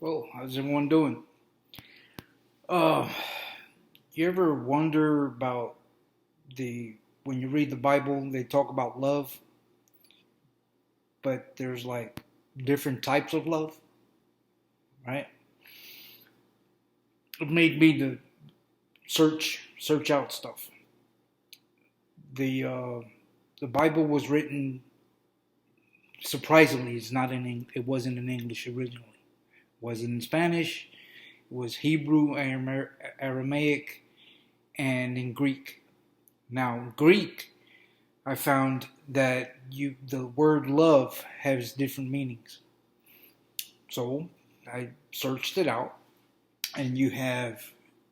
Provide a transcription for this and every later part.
Well, how's everyone doing? Uh, you ever wonder about the when you read the Bible, they talk about love, but there's like different types of love, right? It made me to search out stuff. The uh, the Bible was written surprisingly. It wasn't in English originally. It wasn't in Spanish. It was Hebrew, Aramaic, and in Greek. Now, Greek, I found that the word love has different meanings. So I searched it out, and you have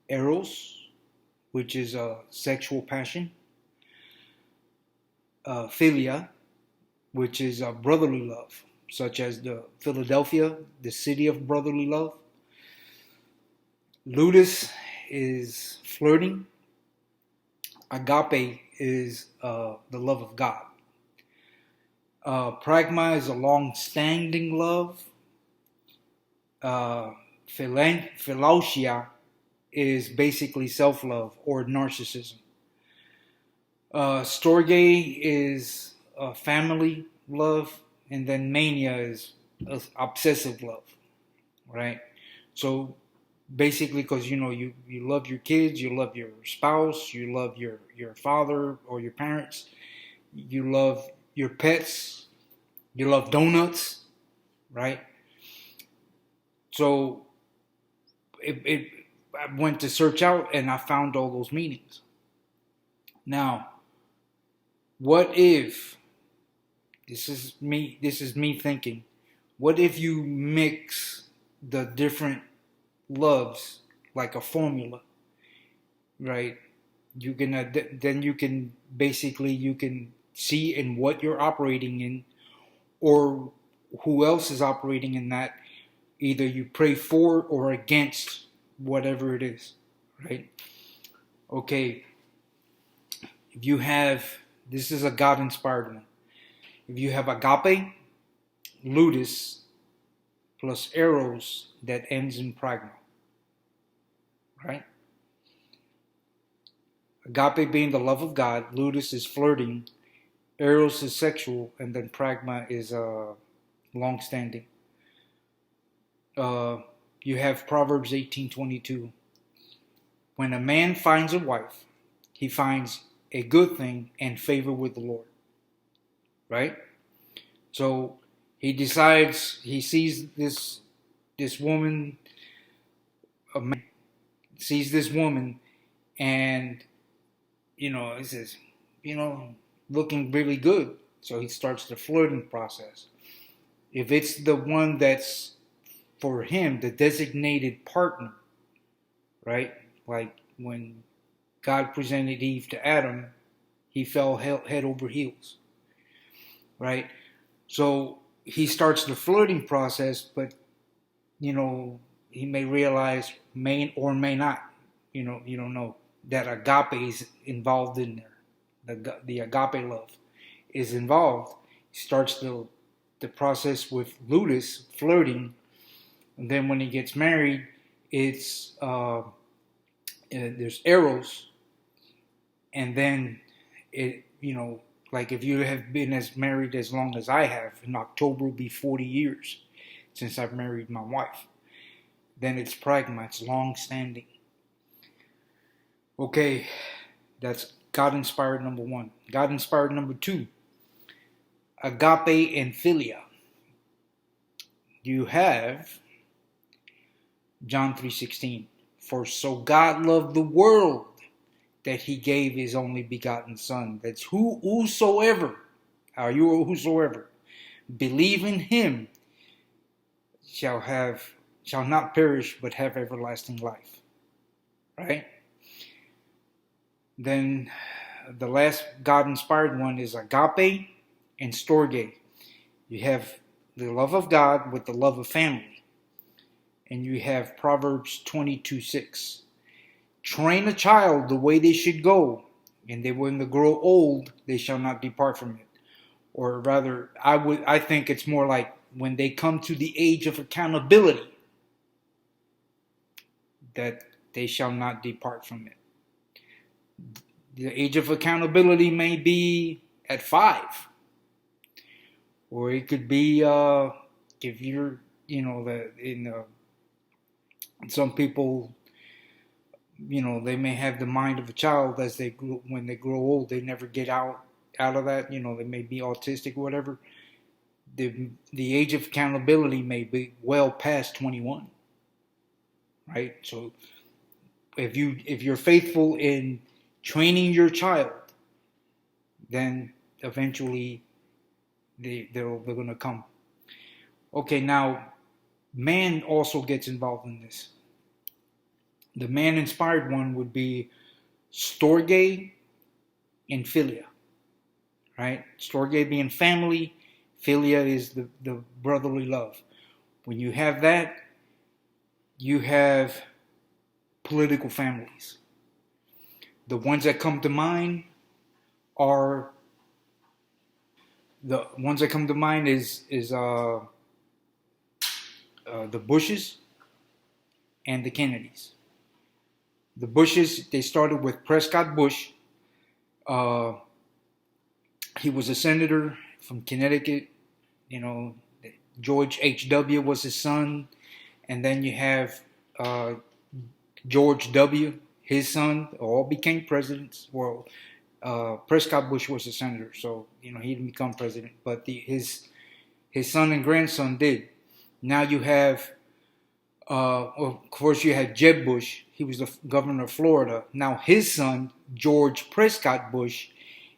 eros, which is a sexual passion, philia, which is a brotherly love, such as the Philadelphia, the city of brotherly love. Ludus is flirting. Agape is the love of God. Pragma is a long-standing love. Philautia is basically self-love or narcissism. Storge is family love, and then mania is obsessive love, right? So basically, because you love your kids, you love your spouse, you love your father or your parents, you love your pets, you love donuts, right? So I went to search out and I found all those meanings. Now, what if this is me thinking, what if you mix the different loves like a formula, right? You can then you can basically you can see in what you're operating in or who else is operating in that. Either you pray for or against whatever it is, right? Okay, if you have, this is a God inspired one. If you have agape, ludus, plus eros that ends in pragma, right? Agape being the love of God, ludus is flirting, eros is sexual, and then pragma is long standing. You have Proverbs 18:22. When a man finds a wife, he finds a good thing and favor with the Lord, right? So he sees this woman, a man sees this woman, and he says, you know, looking really good. So he starts the flirting process. If it's the one that's for him, the designated partner, right? Like when God presented Eve to Adam, he fell head over heels, right? So he starts the flirting process, but he may realize, may or may not, you don't know that agape is involved in there. The agape love is involved. He starts the process with ludus, flirting, and then when he gets married, it's there's eros, and then like if you have been as married as long as I have, in October will be 40 years since I've married my wife. Then it's pragma, it's long standing. Okay, that's God inspired number one. God inspired number two, agape and philia. You have John 3:16. For so God loved the world that he gave his only begotten son. That's whosoever, believe in him shall not perish but have everlasting life. Right? Then the last God inspired one is agape and storge. You have the love of God with the love of family. And you have Proverbs 22:6. Train a child the way they should go, and when they grow old, they shall not depart from it. Or rather, I think it's more like when they come to the age of accountability, that they shall not depart from it. The age of accountability may be at 5, or it could be if you're, some people, they may have the mind of a child as when they grow old, they never get out of that. They may be autistic or whatever. The age of accountability may be well past 21, right? So if you're faithful in training your child, then eventually they're going to come. Okay, now man also gets involved in this. The man-inspired one would be Storge and Philia, right? Storge being family, Philia is the brotherly love. When you have that, you have political families. The ones that come to mind is the Bushes and the Kennedys. The Bushes, they started with Prescott Bush. He was a senator from Connecticut. George H.W. was his son. And then you have George W., his son, all became presidents. Well, Prescott Bush was a senator, so he didn't become president, but his son and grandson did. Now you have, of course, you had Jeb Bush. He was the governor of Florida. Now his son, George Prescott Bush,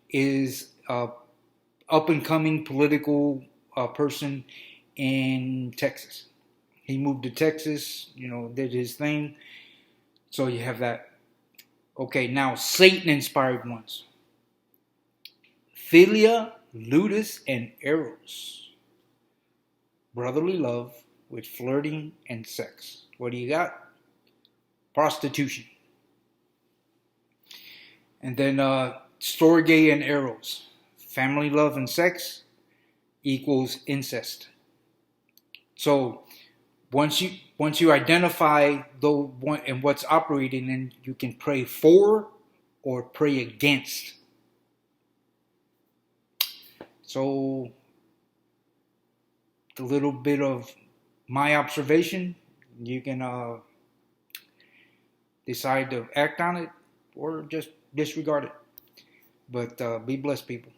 is up and coming political person in Texas. He moved to Texas, did his thing. So you have that. Okay, now Satan-inspired ones. Philia, Ludus, and Eros. Brotherly love with flirting and sex. What do you got? Prostitution. And then Storge and Eros. Family love and sex equals incest. So once you identify and what's operating, then you can pray for or pray against. So a little bit of my observation, you can decide to act on it or just disregard it. But be blessed, people.